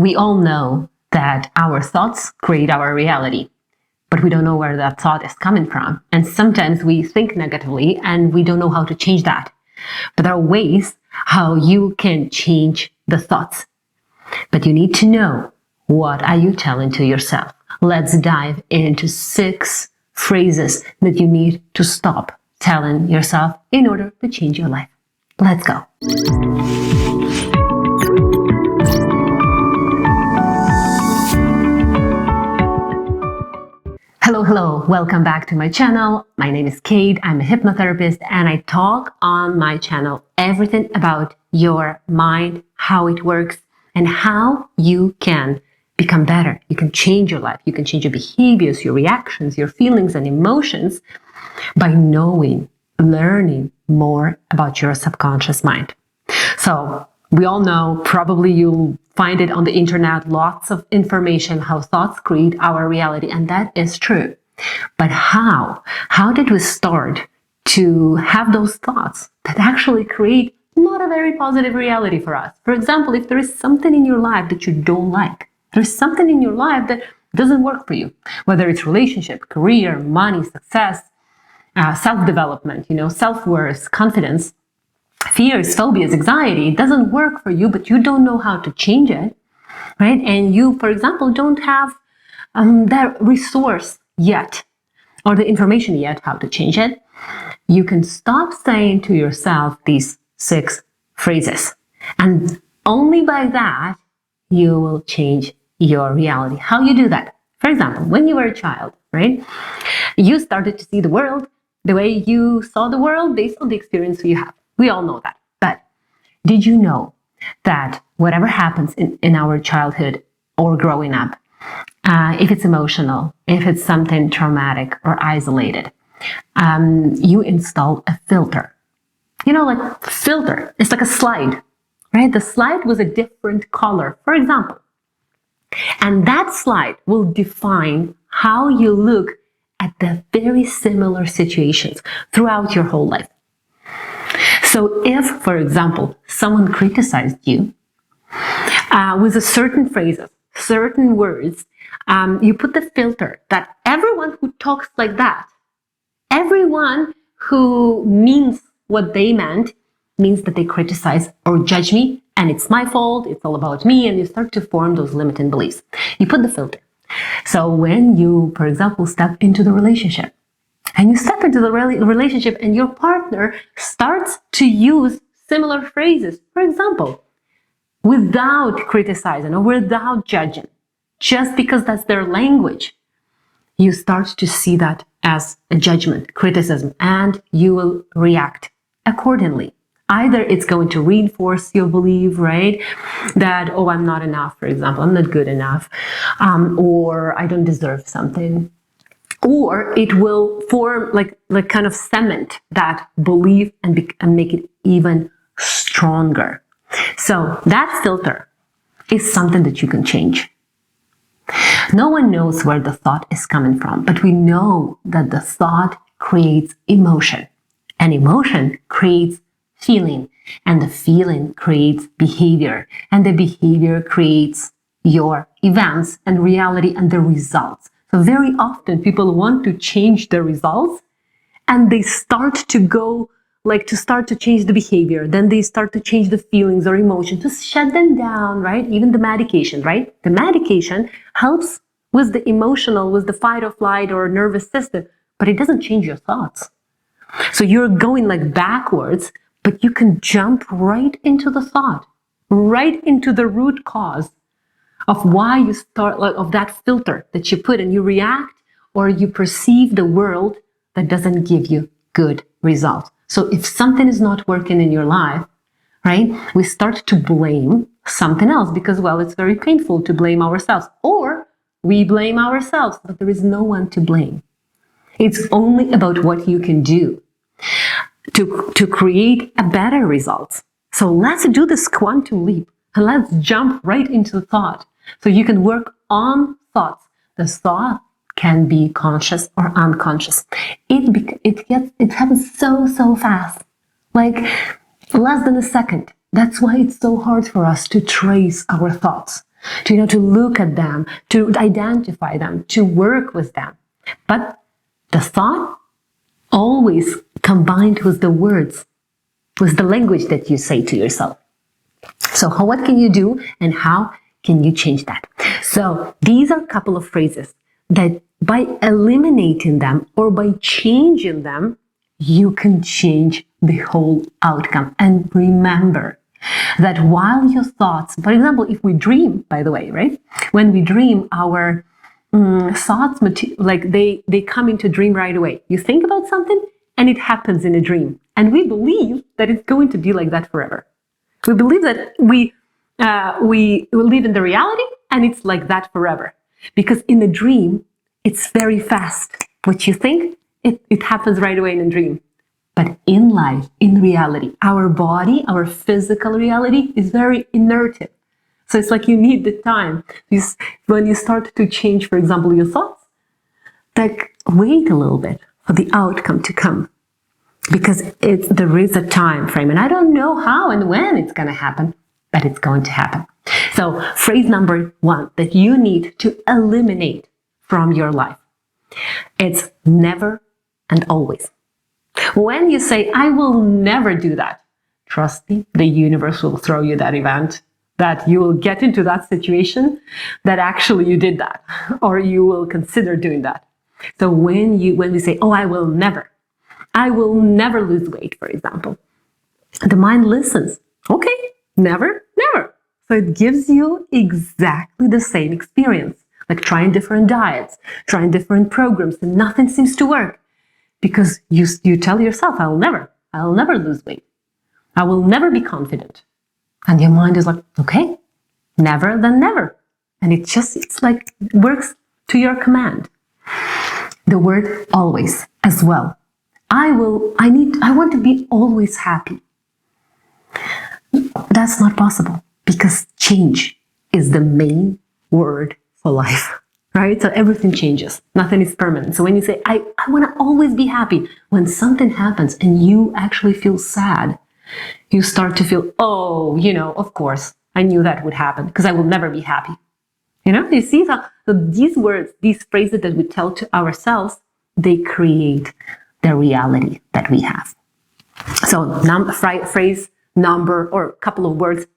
We all know that our thoughts create our reality, but we don't know where that thought is coming from. And sometimes we think negatively and we don't know how to change that. But there are ways how you can change the thoughts. But you need to know, what are you telling to yourself? Let's dive into 6 phrases that you need to stop telling yourself in order to change your life. Let's go. Hello, welcome back to my channel. My name is Kate, I'm a hypnotherapist, and I talk on my channel everything about your mind, how it works, and how you can become better. You can change your life, you can change your behaviors, your reactions, your feelings and emotions by knowing, learning more about your subconscious mind. So we all know, probably you'll find it on the internet, lots of information, how thoughts create our reality, and that is true. But how? How did we start to have those thoughts that actually create not a very positive reality for us? For example, if there is something in your life that you don't like, there's something in your life that doesn't work for you, whether it's relationship, career, money, success, self-development, self-worth, confidence, fears, phobias, anxiety, it doesn't work for you, but you don't know how to change it, right? And you, for example, don't have that resource yet, or the information yet how to change it. You can stop saying to yourself these 6 phrases, and only by that you will change your reality. How you do that? For example, when you were a child, right? You started to see the world the way you saw the world based on the experience you have. We all know that. But did you know that whatever happens in our childhood or growing up, if it's emotional, if it's something traumatic or isolated, you install a filter. Like filter, it's like a slide, right? The slide was a different color, for example. And that slide will define how you look at the very similar situations throughout your whole life. So if, for example, someone criticized you with a certain phrases, certain words, you put the filter that everyone who talks like that, everyone who means what they meant, means that they criticize or judge me, and it's my fault, it's all about me, and you start to form those limiting beliefs. You put the filter. So when you, for example, step into the relationship, and you step into the relationship and your partner starts to use similar phrases, for example, without criticizing or without judging, just because that's their language, you start to see that as a judgment, criticism, and you will react accordingly. Either it's going to reinforce your belief, right? That, oh, I'm not enough, for example, I'm not good enough, or I don't deserve something. Or it will form like kind of cement that belief and make it even stronger. So that filter is something that you can change. No one knows where the thought is coming from, but we know that the thought creates emotion, and emotion creates feeling, and the feeling creates behavior, and the behavior creates your events and reality and the results. So very often people want to change the results, and they start to go start to change the behavior. Then they start to change the feelings or emotions to shut them down, right? Even the medication, right? The medication helps with the emotional, with the fight or flight or nervous system, but it doesn't change your thoughts. So you're going backwards, but you can jump right into the thought, right into the root cause of why you start, of that filter that you put, and you react or you perceive the world that doesn't give you good results. So if something is not working in your life, right, we start to blame something else because, well, it's very painful to blame ourselves, or we blame ourselves, but there is no one to blame. It's only about what you can do to create a better result. So let's do this quantum leap and let's jump right into the thought. So you can work on thoughts. The thought can be conscious or unconscious. It happens so fast, like less than a second. That's why it's so hard for us to trace our thoughts. to look at them, to identify them, to work with them. But the thought always combined with the words, with the language that you say to yourself. So what can you do and how can you change that? So these are a couple of phrases that by eliminating them or by changing them, you can change the whole outcome. And remember that while your thoughts, for example, if we dream, by the way, right? When we dream, our thoughts, like they come into dream right away. You think about something and it happens in a dream. And we believe that it's going to be like that forever. We believe that we live in the reality and it's like that forever. Because in a dream, it's very fast. What you think, it happens right away in a dream. But in life, in reality, our body, our physical reality is very inertive. So it's like you need the time. When you start to change, for example, your thoughts, like wait a little bit for the outcome to come. Because there is a time frame, and I don't know how and when it's going to happen, but it's going to happen. So phrase number 1 that you need to eliminate from your life, it's never and always. When you say, I will never do that, trust me, the universe will throw you that event, that you will get into that situation that actually you did that, or you will consider doing that. So when we say, oh, I will never lose weight, for example, the mind listens. Okay, never. So it gives you exactly the same experience, like trying different diets, trying different programs, and nothing seems to work. Because you tell yourself, I'll never lose weight. I will never be confident. And your mind is like, okay, never, then never. And it's like works to your command. The word always as well. I want to be always happy. That's not possible because change is the main word for life. Right? So everything changes. Nothing is permanent. So when you say, I want to always be happy, when something happens and you actually feel sad, you start to feel, oh, of course, I knew that would happen because I will never be happy. You see how these words, these phrases that we tell to ourselves, they create the reality that we have. So phrase number or a couple of words,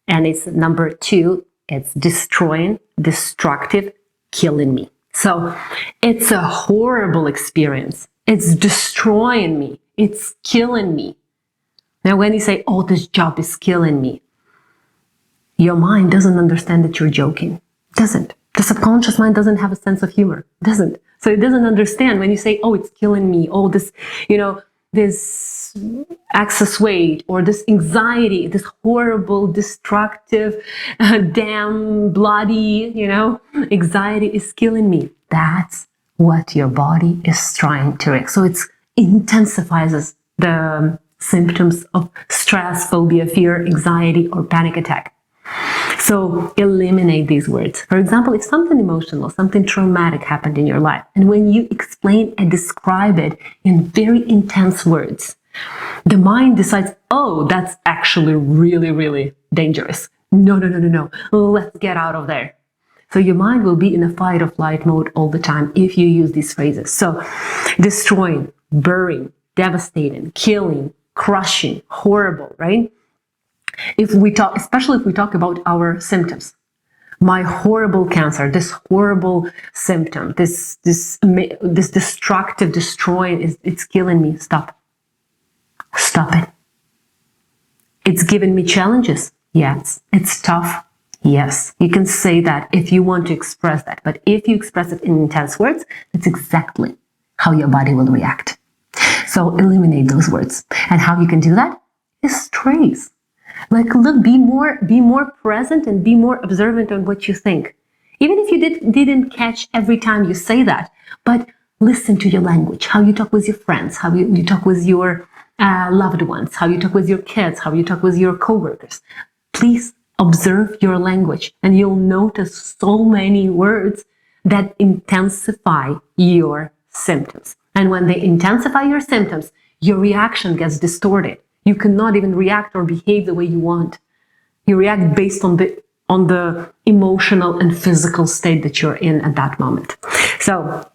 and it's number 2, it's destroying, destructive, killing me. So it's a horrible experience. It's destroying me. It's killing me. Now, when you say, oh, this job is killing me, your mind doesn't understand that you're joking. Doesn't. The subconscious mind doesn't have a sense of humor. Doesn't. So it doesn't understand when you say, oh, it's killing me. Oh, this, this excess weight or this anxiety, this horrible, destructive, damn, bloody, anxiety is killing me. That's what your body is trying to react. So it intensifies the symptoms of stress, phobia, fear, anxiety, or panic attack. So eliminate these words. For example, if something emotional, something traumatic happened in your life, and when you explain and describe it in very intense words, the mind decides, oh, that's actually really, really dangerous. No. Let's get out of there. So your mind will be in a fight or flight mode all the time if you use these phrases. So destroying, burying, devastating, killing, crushing, horrible, right? Especially if we talk about our symptoms, my horrible cancer, this horrible symptom, this destructive, destroying, it's killing me. Stop it. It's given me challenges. Yes. It's tough. Yes. You can say that if you want to express that, but if you express it in intense words, that's exactly how your body will react. So eliminate those words. And how you can do that is trace. Like, look, be more present and be more observant on what you think. Even if you didn't catch every time you say that, but listen to your language, how you talk with your friends, how you talk with your loved ones, how you talk with your kids, how you talk with your coworkers. Please observe your language and you'll notice so many words that intensify your symptoms. And when they intensify your symptoms, your reaction gets distorted. You cannot even react or behave the way you want. You react based on on the emotional and physical state that you're in at that moment. So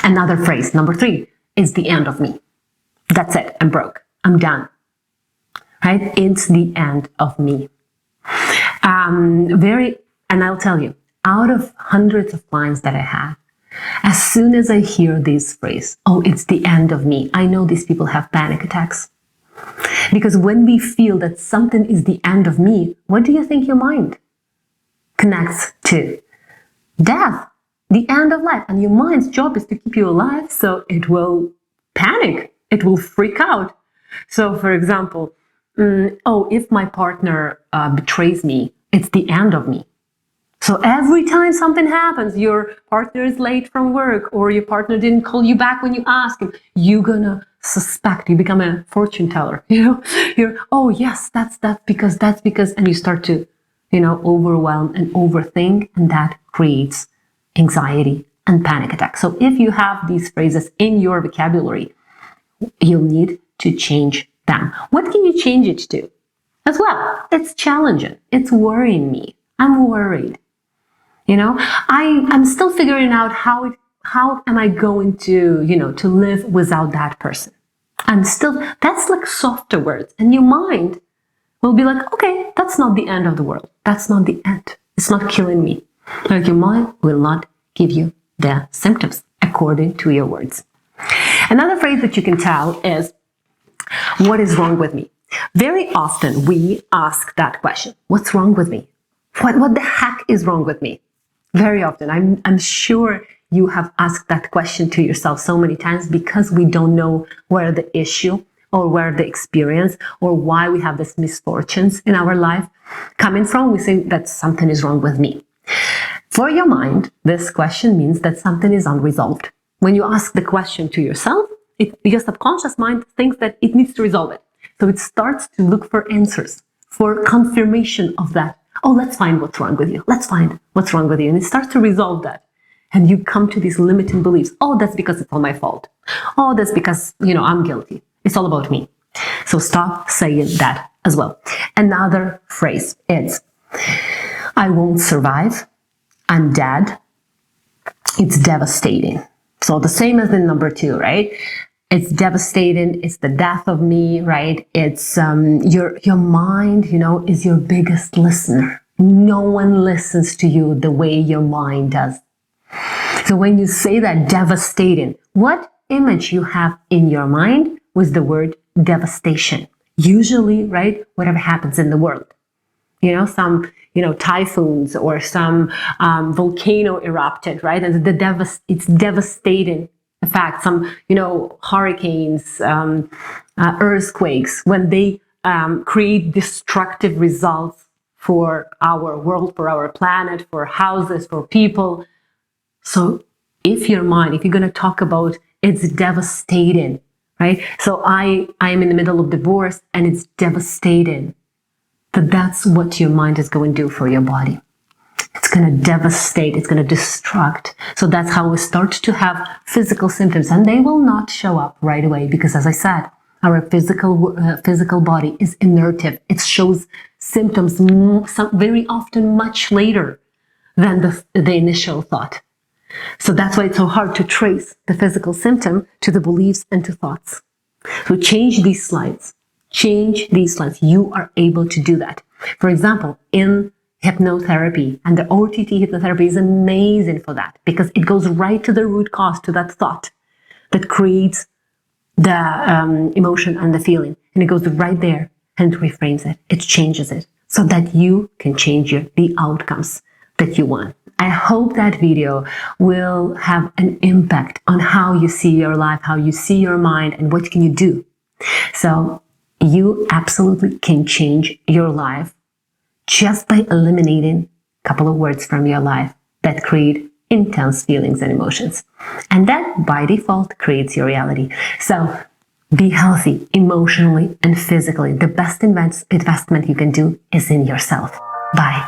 another phrase, number 3, is the end of me. That's it. I'm broke. I'm done. Right? It's the end of me. And I'll tell you, out of hundreds of clients that I have, as soon as I hear this phrase, oh, it's the end of me, I know these people have panic attacks. Because when we feel that something is the end of me, what do you think your mind connects to? Death, the end of life. And your mind's job is to keep you alive, so it will panic, it will freak out. So for example, if my partner betrays me, it's the end of me. So every time something happens, your partner is late from work or your partner didn't call you back when you asked him, you're gonna suspect, you become a fortune teller, oh yes, that's because, and you start to, overwhelm and overthink, and that creates anxiety and panic attacks. So if you have these phrases in your vocabulary, you'll need to change them. What can you change it to? As well, it's challenging. It's worrying me. I'm worried. I'm still figuring out how am I going to, to live without that person. That's like softer words. And your mind will be like, okay, that's not the end of the world. That's not the end. It's not killing me. Like your mind will not give you the symptoms according to your words. Another phrase that you can tell is, what is wrong with me? Very often we ask that question. What's wrong with me? What the heck is wrong with me? Very often. I'm sure you have asked that question to yourself so many times, because we don't know where the issue or where the experience or why we have these misfortunes in our life coming from. We say that something is wrong with me. For your mind, this question means that something is unresolved. When you ask the question to yourself, your subconscious mind thinks that it needs to resolve it. So it starts to look for answers, for confirmation of that. Oh, let's find what's wrong with you. Let's find what's wrong with you. And it starts to resolve that. And you come to these limiting beliefs. Oh, that's because it's all my fault. Oh, that's because, I'm guilty. It's all about me. So stop saying that as well. Another phrase is, I won't survive. I'm dead. It's devastating. So the same as the number 2, right? It's devastating. It's the death of me, right? It's your mind, is your biggest listener. No one listens to you the way your mind does. So when you say that devastating, what image you have in your mind with the word devastation? Usually, right? Whatever happens in the world. Some, typhoons or some volcano erupted, right? And it's devastating. In fact, some, hurricanes, earthquakes, when they create destructive results for our world, for our planet, for houses, for people. So if you're going to talk about it's devastating, right? So I'm in the middle of divorce and it's devastating. But that's what your mind is going to do for your body. It's going to devastate, it's going to destruct. So that's how we start to have physical symptoms, and they will not show up right away because, as I said, our physical body is inertive. It shows symptoms very often much later than the initial thought. So that's why it's so hard to trace the physical symptom to the beliefs and to thoughts. So change these slides. Change these slides. You are able to do that. For example, in hypnotherapy, and the OTT hypnotherapy is amazing for that because it goes right to the root cause, to that thought that creates the emotion and the feeling. And it goes right there and it reframes it. It changes it so that you can change the outcomes that you want. I hope that video will have an impact on how you see your life, how you see your mind, and what can you do. So you absolutely can change your life just by eliminating a couple of words from your life that create intense feelings and emotions. And that, by default, creates your reality. So be healthy emotionally and physically. The best investment you can do is in yourself. Bye.